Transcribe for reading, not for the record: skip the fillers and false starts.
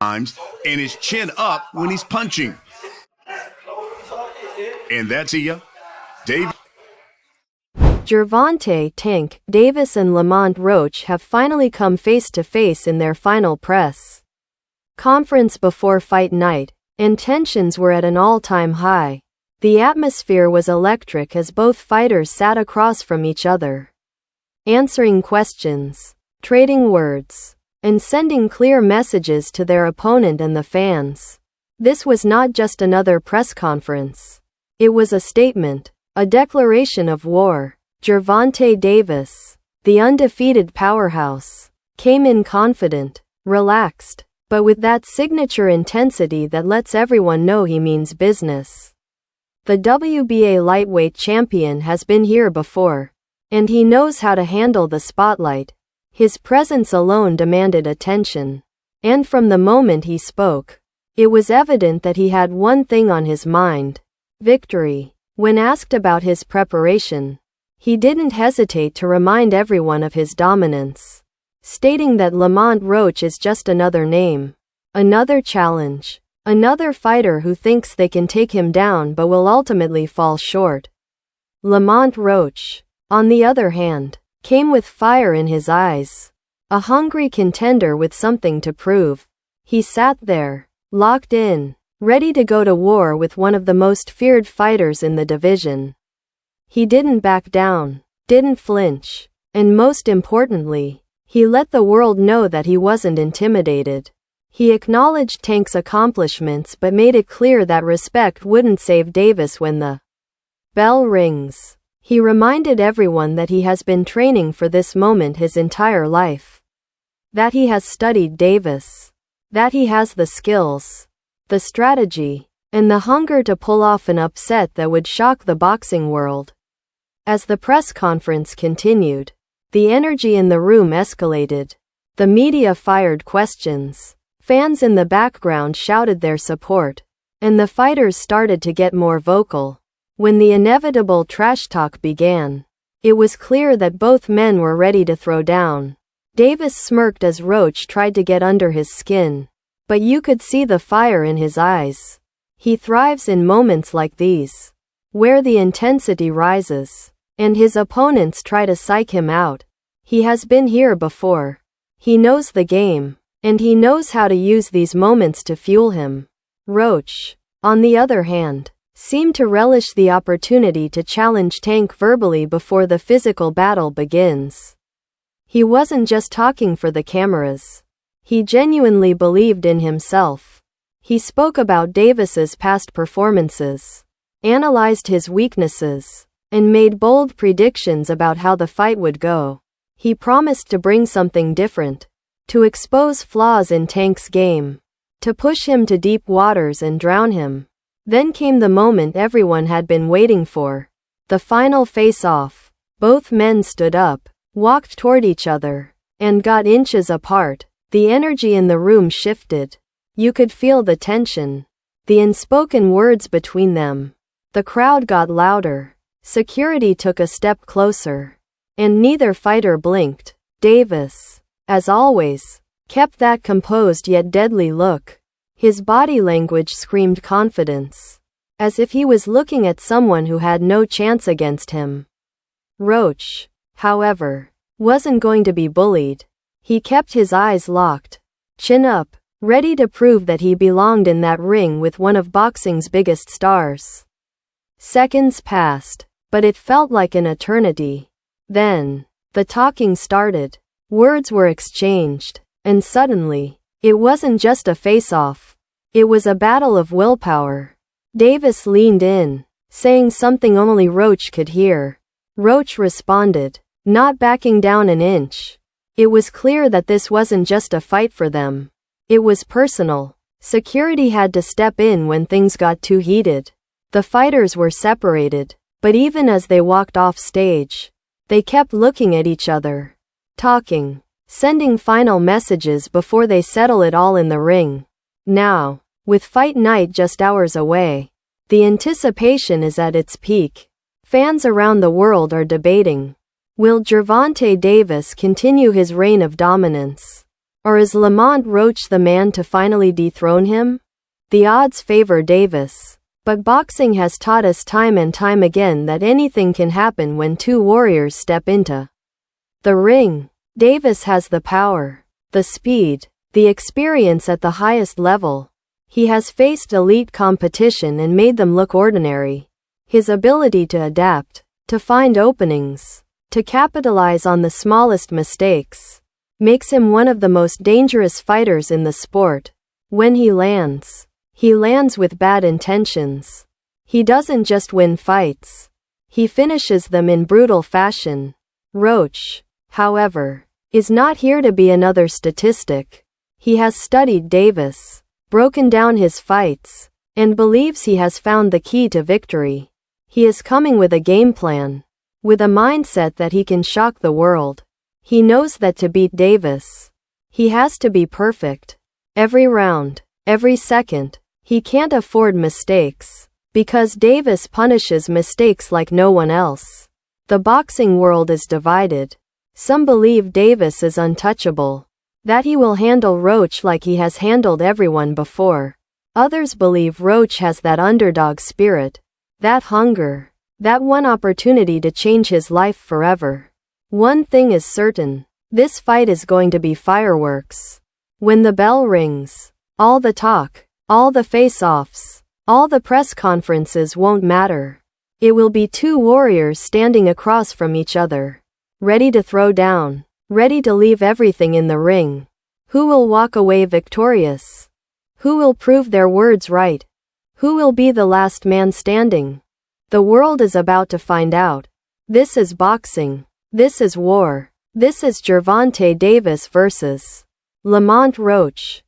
times and his chin up when he's punching. And that's Dave. Gervonta "Tank" Davis and Lamont Roach have finally come face-to-face in their final press conference before fight night, and tensions were at an all-time high. The atmosphere was electric as both fighters sat across from each other, answering questions, trading words, and sending clear messages to their opponent and the fans. This was not just another press conference. It was a statement, a declaration of war. Gervonta Davis, the undefeated powerhouse, came in confident, relaxed, but with that signature intensity that lets everyone know he means business. The WBA lightweight champion has been here before, and he knows how to handle the spotlight. His presence alone demanded attention, and from the moment he spoke, it was evident that he had one thing on his mind: victory. When asked about his preparation, he didn't hesitate to remind everyone of his dominance, stating that Lamont Roach is just another name, another challenge, another fighter who thinks they can take him down but will ultimately fall short. Lamont Roach, on the other hand, came with fire in his eyes, a hungry contender with something to prove. He sat there, locked in, ready to go to war with one of the most feared fighters in the division. He didn't back down, didn't flinch, and most importantly, he let the world know that he wasn't intimidated. He acknowledged Tank's accomplishments but made it clear that respect wouldn't save Davis when the bell rings. He reminded everyone that he has been training for this moment his entire life, that he has studied Davis, that he has the skills, the strategy, and the hunger to pull off an upset that would shock the boxing world. As the press conference continued, the energy in the room escalated. The media fired questions, fans in the background shouted their support, and the fighters started to get more vocal. When the inevitable trash talk began, it was clear that both men were ready to throw down. Davis smirked as Roach tried to get under his skin, but you could see the fire in his eyes. He thrives in moments like these, where the intensity rises, and his opponents try to psych him out. He has been here before. He knows the game, and he knows how to use these moments to fuel him. Roach, on the other hand, seemed to relish the opportunity to challenge Tank verbally before the physical battle begins. He wasn't just talking for the cameras. He genuinely believed in himself. He spoke about Davis's past performances, analyzed his weaknesses, and made bold predictions about how the fight would go. He promised to bring something different, to expose flaws in Tank's game, to push him to deep waters and drown him. Then came the moment everyone had been waiting for, the final face-off. Both men stood up, walked toward each other, and got inches apart. The energy in the room shifted. You could feel the tension, the unspoken words between them. The crowd got louder. Security took a step closer, and neither fighter blinked. Davis, as always, kept that composed yet deadly look. His body language screamed confidence, as if he was looking at someone who had no chance against him. Roach, however, wasn't going to be bullied. He kept his eyes locked, chin up, ready to prove that he belonged in that ring with one of boxing's biggest stars. Seconds passed, but it felt like an eternity. Then, the talking started. Words were exchanged, and suddenly, it wasn't just a face-off. It was a battle of willpower. Davis leaned in, saying something only Roach could hear. Roach responded, not backing down an inch. It was clear that this wasn't just a fight for them. It was personal. Security had to step in when things got too heated. The fighters were separated, but even as they walked off stage, they kept looking at each other, talking, sending final messages before they settle it all in the ring. Now, with fight night just hours away, the anticipation is at its peak. Fans around the world are debating, will Gervonta Davis continue his reign of dominance? Or is Lamont Roach the man to finally dethrone him? The odds favor Davis. But boxing has taught us time and time again that anything can happen when two warriors step into the ring. Davis has the power, the speed, the experience at the highest level. He has faced elite competition and made them look ordinary. His ability to adapt, to find openings, to capitalize on the smallest mistakes, makes him one of the most dangerous fighters in the sport. When he lands with bad intentions. He doesn't just win fights. He finishes them in brutal fashion. Roach, however, is not here to be another statistic. He has studied Davis, broken down his fights, and believes he has found the key to victory. He is coming with a game plan, with a mindset that he can shock the world. He knows that to beat Davis, he has to be perfect. Every round, every second. He can't afford mistakes, because Davis punishes mistakes like no one else. The boxing world is divided. Some believe Davis is untouchable, that he will handle Roach like he has handled everyone before. Others believe Roach has that underdog spirit, that hunger, that one opportunity to change his life forever. One thing is certain, this fight is going to be fireworks. When the bell rings, all the talk, all the face-offs, all the press conferences won't matter. It will be two warriors standing across from each other, ready to throw down, ready to leave everything in the ring. Who will walk away victorious? Who will prove their words right? Who will be the last man standing? The world is about to find out. This is boxing. This is war. This is Gervonta Davis versus Lamont Roach.